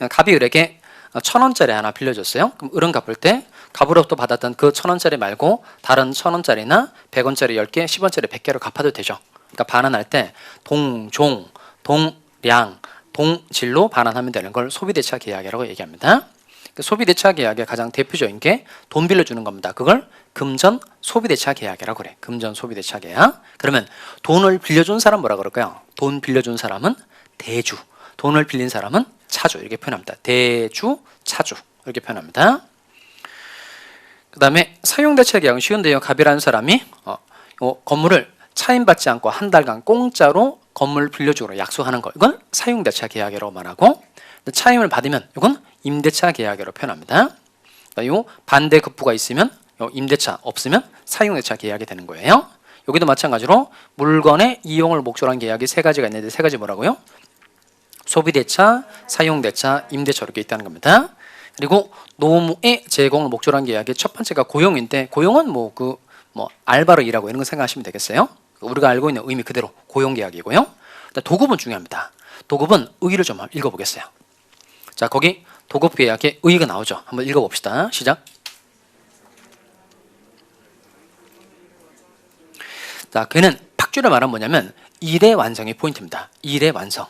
갑이 을에게 1,000원짜리 하나 빌려줬어요. 그럼 을은 갚을 때 갑으로부터 받았던 그 1,000원짜리 말고 다른 1,000원짜리나 100원짜리 10개, 10원짜리 100개로 갚아도 되죠. 그러니까 반환할 때 동종, 동량, 동질로 반환하면 되는 걸 소비대차 계약이라고 얘기합니다. 소비대차 계약의 가장 대표적인 게 돈 빌려주는 겁니다. 그걸 금전 소비대차 계약이라고 그래. 금전 소비대차 계약. 그러면 돈을 빌려준 사람 뭐라 그럴까요? 돈 빌려준 사람은 대주, 돈을 빌린 사람은 차주 이렇게 표현합니다. 대주, 차주 이렇게 표현합니다. 그 다음에 사용대차 계약은 쉬운데요. 갑이라는 사람이 건물을 차임받지 않고 한 달간 공짜로 건물 빌려주기로 약속하는 거, 이건 사용대차 계약이라고 말하고, 차임을 받으면 이건 임대차 계약으로 표현합니다. 이 반대급부가 있으면 임대차, 없으면 사용대차 계약이 되는 거예요. 여기도 마찬가지로 물건의 이용을 목적으로 한 계약이 세 가지가 있는데 세 가지 뭐라고요? 소비대차, 사용대차, 임대차 이렇게 있다는 겁니다. 그리고 노무의 제공을 목적으로 한 계약의 첫 번째가 고용인데 고용은 뭐 그 뭐 알바로 일하고 이런 거 생각하시면 되겠어요. 우리가 알고 있는 의미 그대로 고용계약이고요. 도급은 중요합니다. 도급은 의의를 좀 읽어보겠어요. 자, 거기 도급계약에 의의가 나오죠. 한번 읽어봅시다. 시작. 자, 그는 팍줄여 말하면 뭐냐면 일의 완성이 포인트입니다. 일의 완성.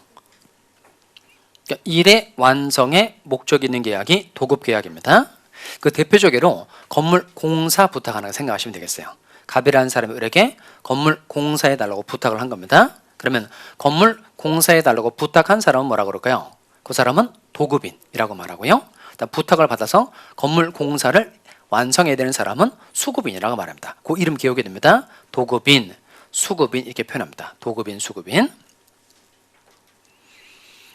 그러니까 일의 완성에 목적이 있는 계약이 도급계약입니다. 그 대표적으로 건물 공사 부탁하는 거 생각하시면 되겠어요. 갑이라는 사람이 을에게 건물 공사해달라고 부탁을 한 겁니다. 그러면 건물 공사해달라고 부탁한 사람은 뭐라고 그럴까요? 그 사람은 도급인이라고 말하고요. 부탁을 받아서 건물 공사를 완성해야 되는 사람은 수급인이라고 말합니다. 그 이름 기억이 됩니다. 도급인, 수급인 이렇게 표현합니다. 도급인, 수급인.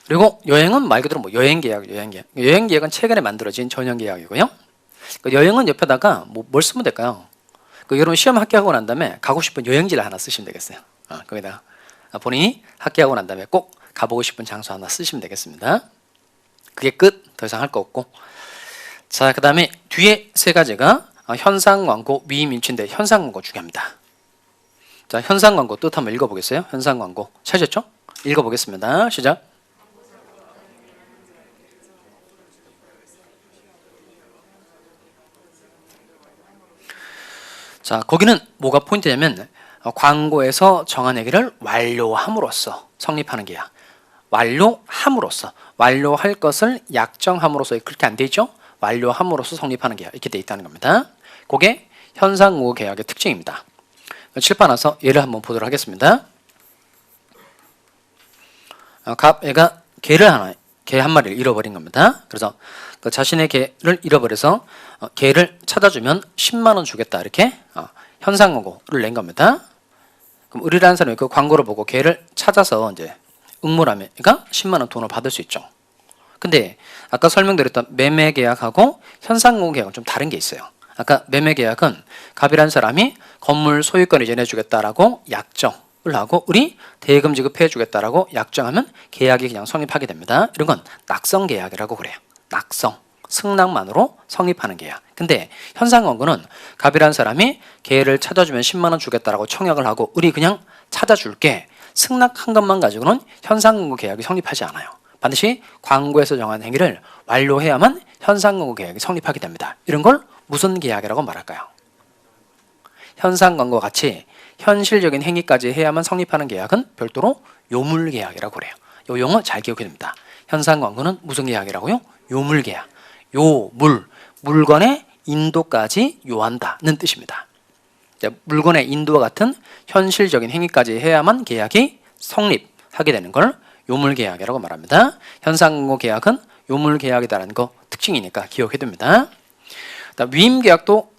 그리고 여행은 말 그대로 뭐 여행계약, 여행계약. 여행계약은 최근에 만들어진 전형계약이고요. 여행은 옆에다가 뭘 쓰면 될까요? 여러분 시험 합격하고 난 다음에 가고 싶은 여행지를 하나 쓰시면 되겠어요. 거기다가 본인이 합격하고 난 다음에 꼭 가보고 싶은 장소 하나 쓰시면 되겠습니다. 그게 끝. 더 이상 할 거 없고. 자, 그 다음에 뒤에 세 가지가 현상광고, 위임인치인데 현상광고 중요합니다. 자, 현상광고 뜻 한번 읽어보겠어요. 현상광고 찾으셨죠? 읽어보겠습니다. 시작. 자, 거기는 뭐가 포인트냐면 광고에서 정한 얘기를 완료함으로써 성립하는 계약. 완료함으로써, 완료할 것을 약정함으로써 그렇게 안 되죠? 완료함으로써 성립하는 계약 이렇게 돼 있다는 겁니다. 그게 현상광고 계약의 특징입니다. 칠판 와서 예를 한번 보도록 하겠습니다. 갑애가 개 한 마리를 잃어버린 겁니다. 그래서 그 자신의 개를 잃어버려서 개를 찾아주면 10만 원 주겠다 이렇게 현상광고를 낸 겁니다. 그럼 을이라는 사람이 그 광고를 보고 개를 찾아서 이제 응모라면 그러니까 10만 원 돈을 받을 수 있죠. 근데 아까 설명드렸던 매매 계약하고 현상광고 계약은 좀 다른 게 있어요. 아까 매매 계약은 갑이라는 사람이 건물 소유권을 이전해 주겠다라고 약정을 하고 우리 대금 지급해 주겠다라고 약정하면 계약이 그냥 성립하게 됩니다. 이런 건 낙성 계약이라고 그래요. 낙성, 승낙만으로 성립하는 계약. 근데 현상광고는 갑이라는 사람이 개를 찾아주면 10만 원 주겠다라고 청약을 하고 우리 그냥 찾아줄게 승낙한 것만 가지고는 현상광고 계약이 성립하지 않아요. 반드시 광고에서 정한 행위를 완료해야만 현상광고 계약이 성립하게 됩니다. 이런 걸 무슨 계약이라고 말할까요? 현상광고와 같이 현실적인 행위까지 해야만 성립하는 계약은 별도로 요물계약이라고 그래요. 이 용어 잘 기억해야 됩니다. 현상광고는 무슨 계약이라고요? 요물계약. 요물, 물건의 인도까지 요한다는 뜻입니다. 물건의 인도와 같은 현실적인 행위까지 해야만 계약이 성립하게 되는 걸 요물계약이라고 말합니다. 현상광고 계약은 요물계약이다라는 거 특징이니까 기억해야 됩니다. 위임계약도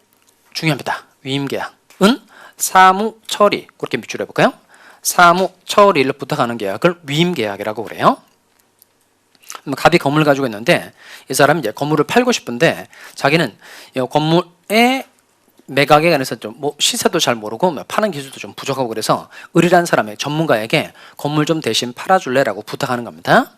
중요합니다. 위임계약은 사무처리, 그렇게 밑줄여 볼까요? 사무처리를 부탁하는 계약을 위임계약이라고 그래요. 갑이 건물을 가지고 있는데 이 사람이 이제 건물을 팔고 싶은데 자기는 이 건물의 매각에 관해서 좀 시세도 잘 모르고 파는 기술도 좀 부족하고 그래서 을이라는 사람의 전문가에게 건물 좀 대신 팔아줄래라고 부탁하는 겁니다.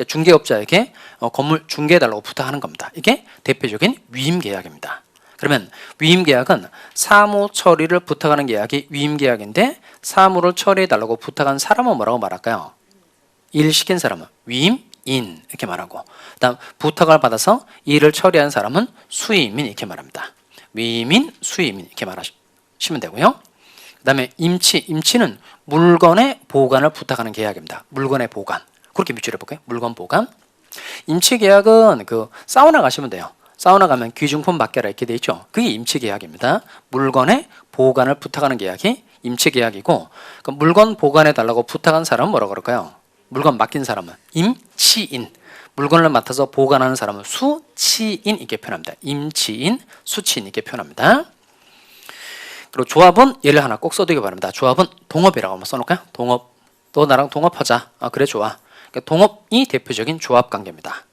중개업자에게 건물 중개해달라고 부탁하는 겁니다. 이게 대표적인 위임계약입니다. 그러면 위임계약은 사무 처리를 부탁하는 계약이 위임계약인데 사무를 처리해달라고 부탁한 사람은 뭐라고 말할까요? 일 시킨 사람은 위임인 이렇게 말하고 그다음 부탁을 받아서 일을 처리한 사람은 수임인 이렇게 말합니다. 위임인, 수임인 이렇게 말하시면 되고요. 그 다음에 임치는 물건의 보관을 부탁하는 계약입니다. 물건의 보관. 그렇게 밑줄여 볼까요? 물건 보관. 임치 계약은 그 사우나 가시면 돼요. 사우나 가면 귀중품 맡겨라 이렇게 돼 있죠. 그게 임치 계약입니다. 물건의 보관을 부탁하는 계약이 임치 계약이고 그 물건 보관해 달라고 부탁한 사람은 뭐라고 그럴까요? 물건 맡긴 사람은 임치인. 물건을 맡아서 보관하는 사람은 수치인 이렇게 표현합니다. 임치인, 수치인 이렇게 표현합니다. 그리고 조합은 예를 하나 꼭 써두기 바랍니다. 조합은 동업이라고 한번 써놓을까요? 동업. 너 나랑 동업하자. 그래 좋아. 그러니까 동업이 대표적인 조합 관계입니다.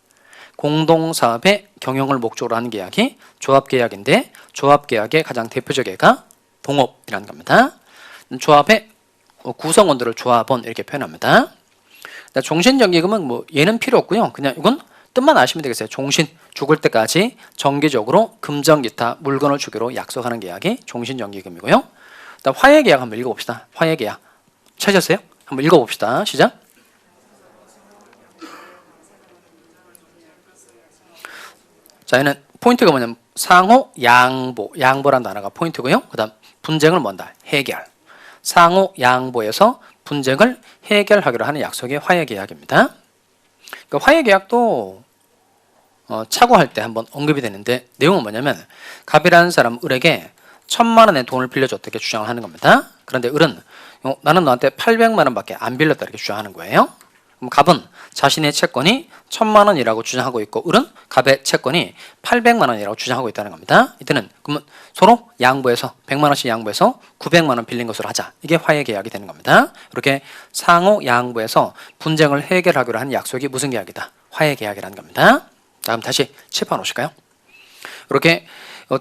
공동사업의 경영을 목적으로 하는 계약이 조합계약인데 조합계약의 가장 대표적 예가 동업이라는 겁니다. 조합의 구성원들을 조합원 이렇게 표현합니다. 종신정기금은 얘는 필요 없고요. 그냥 이건 뜻만 아시면 되겠어요. 종신, 죽을 때까지 정기적으로 금전 기타 물건을 주기로 약속하는 계약이 종신정기금이고요. 그다음 화해계약 한번 읽어봅시다. 화해계약 찾으셨어요? 한번 읽어봅시다. 시작. 자, 얘는 포인트가 뭐냐면 상호 양보, 양보란 단어가 포인트고요. 그 다음 분쟁을 뭔다? 해결. 상호 양보에서 분쟁을 해결하기로 하는 약속이 화해계약입니다. 그러니까 화해계약도 차고할 때 한번 언급이 되는데 내용은 뭐냐면 갑이라는 사람 을에게 1,000만 원의 돈을 빌려줬다 이렇게 주장을 하는 겁니다. 그런데 을은 나는 너한테 800만 원밖에 안 빌렸다 이렇게 주장하는 거예요. 그럼 갑은 자신의 채권이 1,000만 원이라고 주장하고 있고 을은 갑의 채권이 800만 원이라고 주장하고 있다는 겁니다. 이때는 그러면 서로 양보해서 100만 원씩 양보해서 900만 원 빌린 것으로 하자. 이게 화해계약이 되는 겁니다. 이렇게 상호 양보해서 분쟁을 해결하기로 하는 약속이 무슨 계약이다? 화해계약이라는 겁니다. 자, 그럼 다시 칠판 오실까요? 이렇게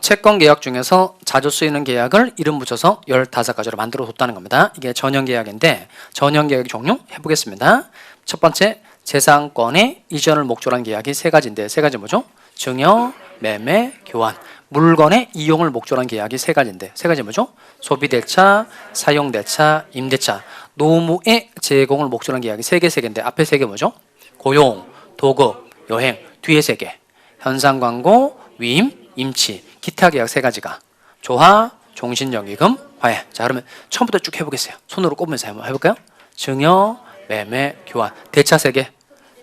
채권 계약 중에서 자주 쓰이는 계약을 이름 붙여서 15가지로 만들어 뒀다는 겁니다. 이게 전형계약인데 전형계약 종류 해보겠습니다. 첫 번째, 재산권의 이전을 목적으로 한 계약이 3가지인데 3가지 뭐죠? 증여, 매매, 교환. 물건의 이용을 목적으로 한 계약이 3가지인데 3가지 뭐죠? 소비대차, 사용대차, 임대차. 노무의 제공을 목적으로 한 계약이 3개인데 앞에 3개 뭐죠? 고용, 도급, 여행. 뒤에 3개. 현상광고, 위임, 임치. 기타 계약 3가지가 조화, 종신정기금, 화해. 자, 그러면 처음부터 쭉 해보겠어요. 손으로 꼽으면서 한번 해볼까요? 증여, 매매, 교환. 대차 3개.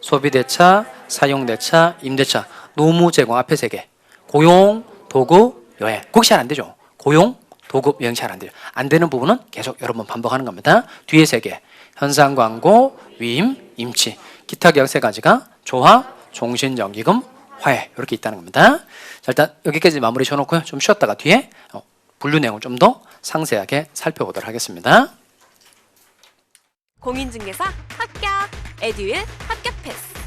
소비대차, 사용대차, 임대차. 노무 제공 앞에 3개. 고용, 도급, 여행. 그거 잘 안 되죠? 고용, 도급, 여행 잘 안 돼요. 안 되는 부분은 계속 여러 번 반복하는 겁니다. 뒤에 3개. 현상광고, 위임, 임치. 기타 계약 3가지가 조화, 종신정기금, 화해. 이렇게 있다는 겁니다. 자, 일단 여기까지 마무리 지어놓고요. 좀 쉬었다가 뒤에 분류 내용을 좀 더 상세하게 살펴보도록 하겠습니다. 공인중개사 합격! 에듀윌 합격 패스!